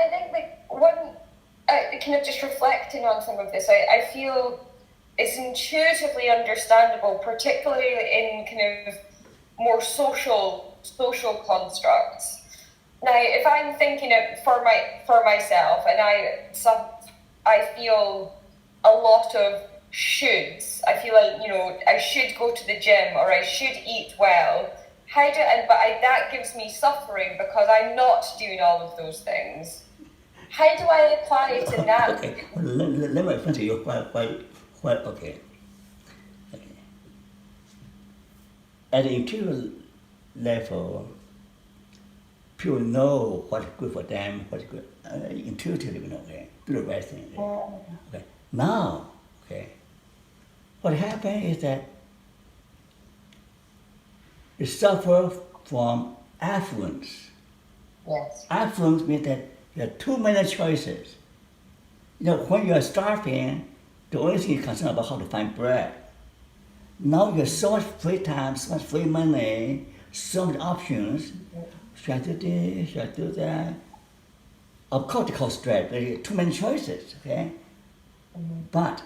I think kind of just reflecting on some of this, I feel it's intuitively understandable, particularly in kind of more social constructs. Now, if I'm thinking it for myself, and I feel a lot of shoulds. I feel like, I should go to the gym or I should eat well. That gives me suffering because I'm not doing all of those things. How do I apply it in that? Okay, let me explain to you quite okay. At the interior level, people know what's good for them, what's good, intuitively, okay, do the right thing. Okay. Now, okay, what happens is that you suffer from affluence. Yes. Affluence means that you have too many choices. When you are starving, the only thing you're concerned about how to find bread. Now you have so much free time, so much free money, so many options. Should I do this? Should I do that? Of course, it causes stress. There are too many choices, okay? But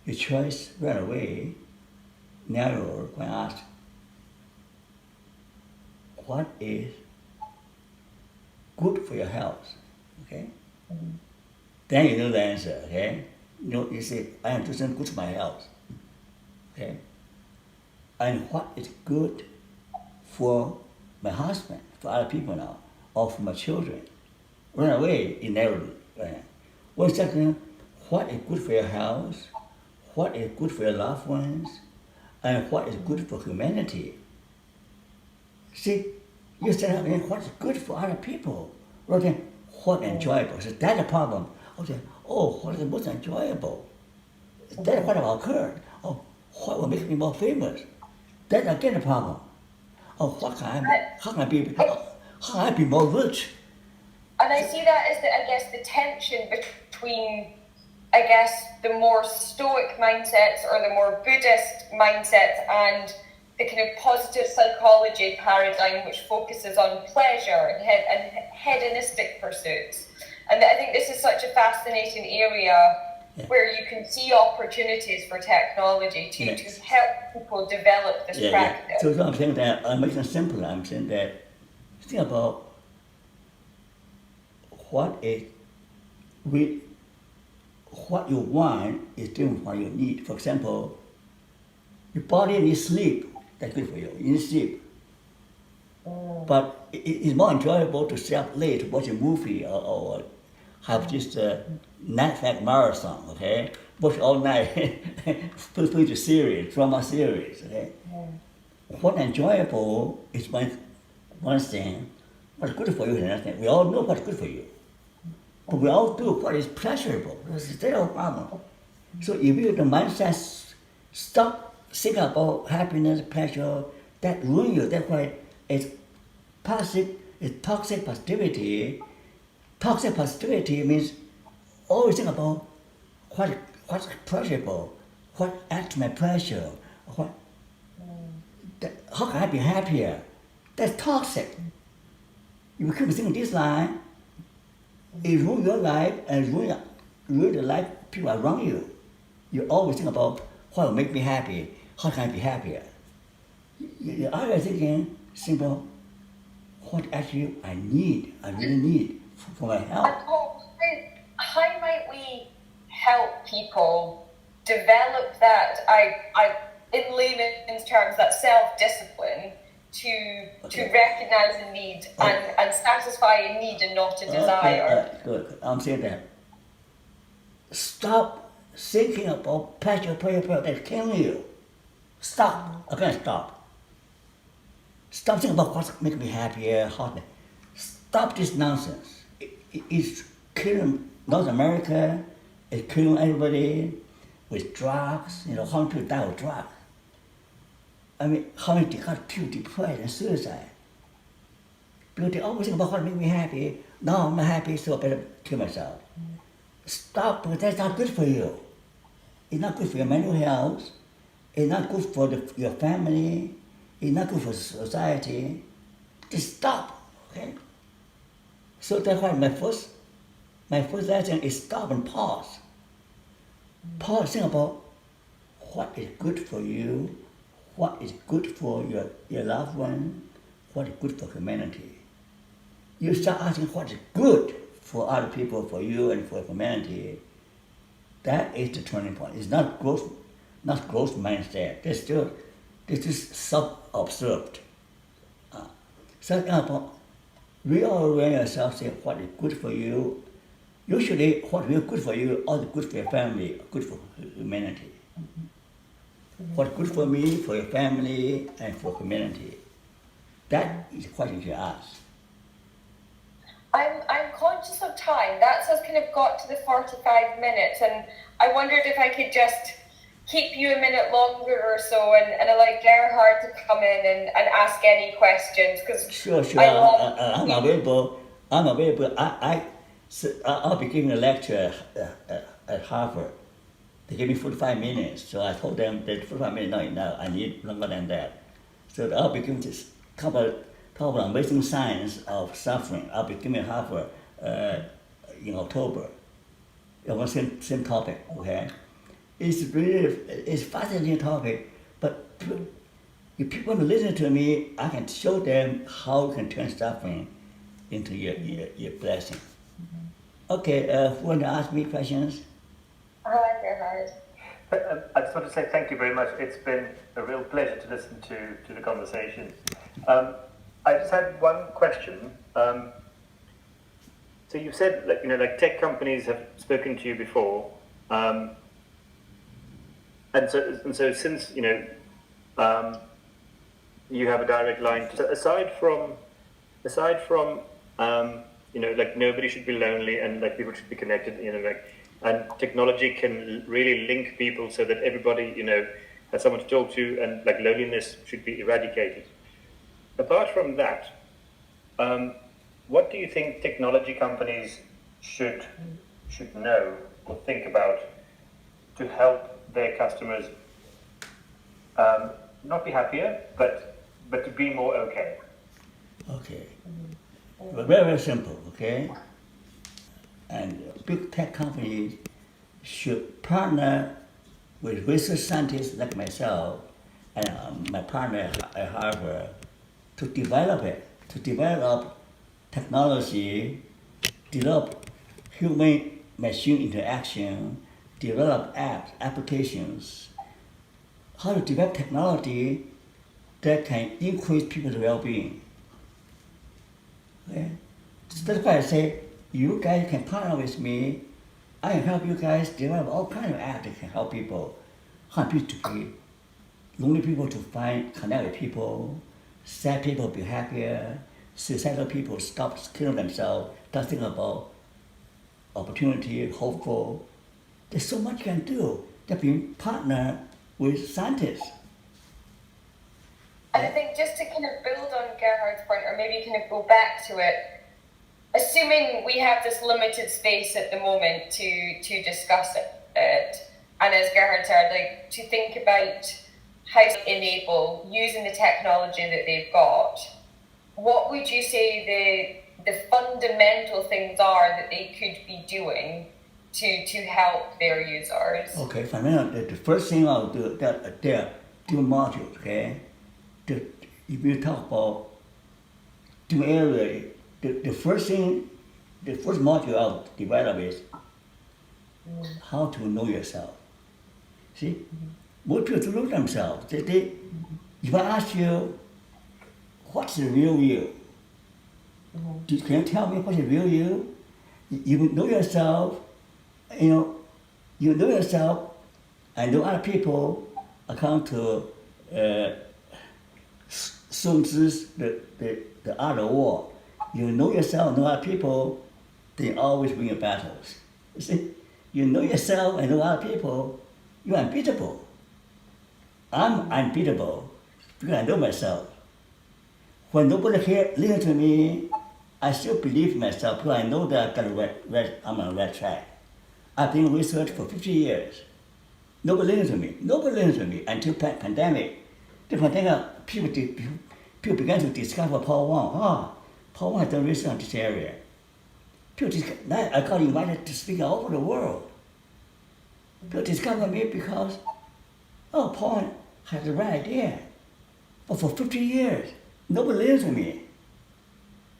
your choice right away narrowed when asked, what is good for your health, okay? Then you know the answer, okay? You say, I am doing something good for my health, okay? And what is good for my husband, for other people now, or for my children? Right away, you narrowed it. 1 second, what is good for your health? What is good for your loved ones? And what is good for humanity? See, you said what's good for other people, rather than what enjoyable. So that's the problem. Okay, what is the most enjoyable? That's what will occur. What will make me more famous? That's again the problem. How can I be more rich? And I see that as the tension between, the more Stoic mindsets or the more Buddhist mindsets and the kind of positive psychology paradigm which focuses on pleasure and hedonistic pursuits. And I think this is such a fascinating area where you can see opportunities for technology to help people develop this practice. So I'm saying that, I'm making it simpler. I'm saying that, think about what you want is different from what you need. For example, your body needs sleep. That's good for you. You need sleep. But it's more enjoyable to stay up late to watch a movie or have just a Netflix marathon, okay? Watch all night, put the series, drama series, okay? What enjoyable is one thing, what's good for you is another thing. We all know what's good for you. But we all do what is pleasurable. That's the problem. So if you the mindset stop thinking about happiness, pleasure, that ruins you. That's why it's toxic positivity. Toxic positivity means always think about what's pleasurable, what adds to my pleasure, how can I be happier? That's toxic. If you keep thinking this line, it ruins your life and ruin the life of people around you. You always think about what will make me happy, how can I be happier? You're always thinking simple, what actually I really need for my health. How might we help people develop that, in layman's terms, that self-discipline to recognize a need and satisfy a need and not a desire? Good. I'm saying that. Stop thinking about pleasure that's killing you. Stop. Again, stop. Stop thinking about what makes me happier, Stop this nonsense. It's killing North America, it's killing everybody with drugs. How many people die of drugs? I mean, how many people depressed and suicide? Because they always think about what makes me happy. Now I'm not happy, so I better kill myself. Stop, because that's not good for you. It's not good for your mental health. It's not good for your family. It's not good for society. Just stop, okay? So that's why my first lesson is stop and pause. Pause, think about what is good for you, what is good for your loved one, what is good for humanity. You start asking what is good for other people, for you, and for humanity. That is the turning point. It's not growth mindset. This is self-observed. Second of all, reorient yourself, say what is good for you. Usually, what is good for you, or good for your family, good for humanity. What's good for me, for your family, and for humanity. That is what you should ask. I'm conscious of time. That's us kind of got to the 45 minutes, and I wondered if I could just keep you a minute longer or so and allow Gerhard to come in and ask any questions. Cause Sure. I'm available. I'll be giving a lecture at Harvard. They gave me 45 minutes, so I told them that 45 minutes not enough. I need longer than that. So I'll be giving this talk about amazing science of suffering. I'll be giving Harvard in October. On same topic, okay? It's fascinating topic, but if people want to listen to me, I can show them how you can turn suffering into your blessing. Okay, who want to ask me questions? Hi, Gerhard. I just want to say thank you very much. It's been a real pleasure to listen to the conversation. I just had one question. So you've said, like tech companies have spoken to you before, and so since you have a direct line. So aside from like nobody should be lonely and like people should be connected, and technology can really link people so that everybody has someone to talk to, and like loneliness should be eradicated. Apart from that, what do you think technology companies should know or think about to help their customers not be happier, but to be more okay? Okay. Very, very simple, okay? And big tech companies should partner with research scientists like myself and my partner at Harvard to develop technology, develop human-machine interaction, develop apps, applications, how to develop technology that can increase people's well-being. Okay? That's why I say, you guys can partner with me. I can help you guys develop all kinds of apps that can help people, happy to be lonely people to connect with people, sad people be happier, suicidal people stop killing themselves, don't think about opportunity, hopeful. There's so much you can do that we partner with scientists. And I think just to kind of build on Gerhard's point, or maybe kind of go back to it, assuming we have this limited space at the moment to discuss it, and as Gerhard said, like to think about how to enable using the technology that they've got, what would you say the fundamental things are that they could be doing to help their users? Okay, the first thing I'll do, there are two modules, okay? If you talk about two areas, the first module I'll develop is how to know yourself. See? Most people don't know themselves. If I ask you, what's the real you? Can you tell me what's the real you? You know yourself, you know yourself, and know other people according to Sun Tzu's the art of war. You know yourself, know other people, they always win your battles. You see? You know yourself and know other people, you're unbeatable. I'm unbeatable because I know myself. When nobody here listens to me, I still believe in myself because I know that I'm on the right track. I've been in research for 50 years. Nobody listens to me until pandemic. The pandemic, people began to discover Paul Wong. Paul Wong has done research on this area. I got invited to speak all over the world. People discover me because, oh, Paul has the right idea. But for 50 years, nobody listens to me.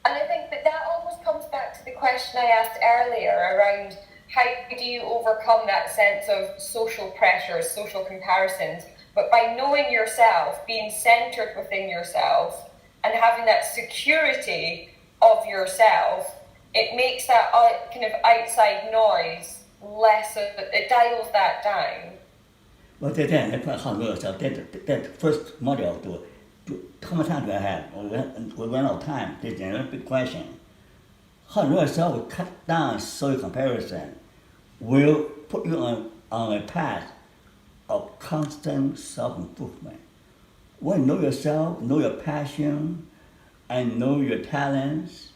And I think that almost comes back to the question I asked earlier around how do you overcome that sense of social pressures, social comparisons, but by knowing yourself, being centered within yourself, and having that security of yourself, it makes that kind of outside noise less, it dials that down. Well, then I put how know yourself. That first model to how much time do I have? We run out of time. This is a big question. How know yourself will cut down social comparison, will put you on a path of constant self-improvement. When you know yourself, know your passion, and know your talents,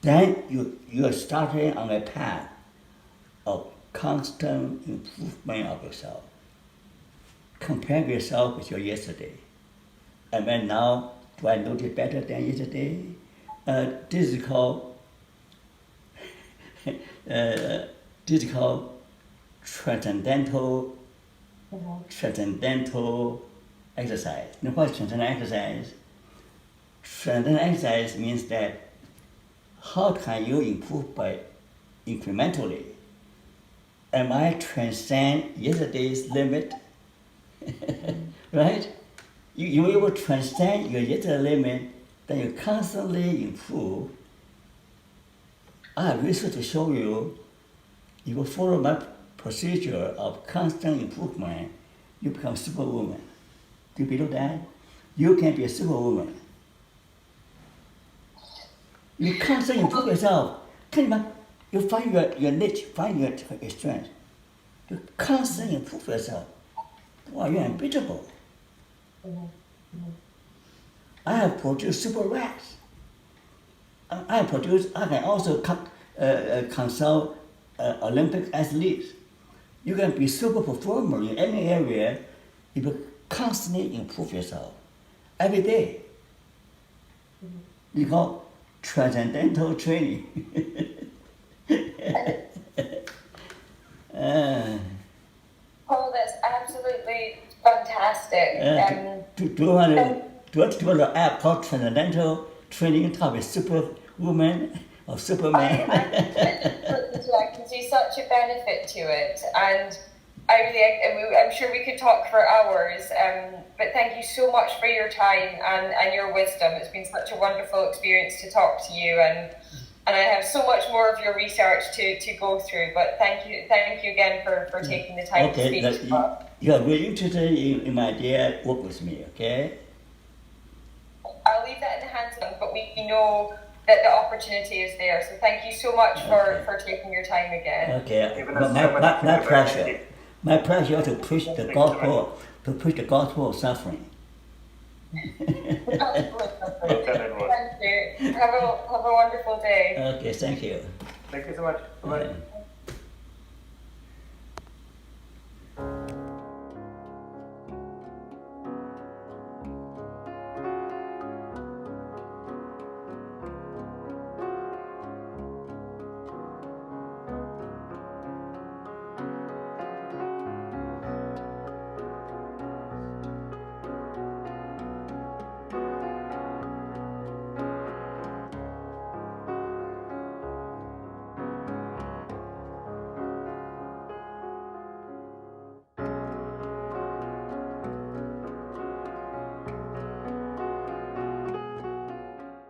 then you are starting on a path of constant improvement of yourself. Compare yourself with your yesterday. And then now, do I know it better than yesterday? This is called transcendental exercise. You know what is transcendental exercise? Transcendental exercise means that how can you improve by incrementally? Am I transcend yesterday's limit? Right? You will transcend your yesterday's limit, then you constantly improve. I have research to show you, if you follow my procedure of constant improvement, you become superwoman. Do you believe that? You can be a superwoman. You constantly improve yourself. You find your niche, find your strength. You constantly improve yourself. Wow, you're unbeatable. I have produced super rats. I can also consult Olympic athletes. You can be super performer in any area if you constantly improve yourself every day. You call transcendental training. Paul, that's absolutely fantastic. Do you want to develop an app called Transcendental Training to be Superwoman or Superman? I can see such a benefit to it, and I'm sure we could talk for hours. But thank you so much for your time and your wisdom. It's been such a wonderful experience to talk to you, and I have so much more of your research to go through. But thank you again for taking the time to speak to us. You are really interested in my idea. Work with me, okay? I'll leave that in the hands of them, but we know that the opportunity is there. So thank you so much for taking your time again. Okay, but my pleasure to preach the gospel of suffering. Thank you. Have a wonderful day. Okay, thank you. Thank you so much. Bye-bye.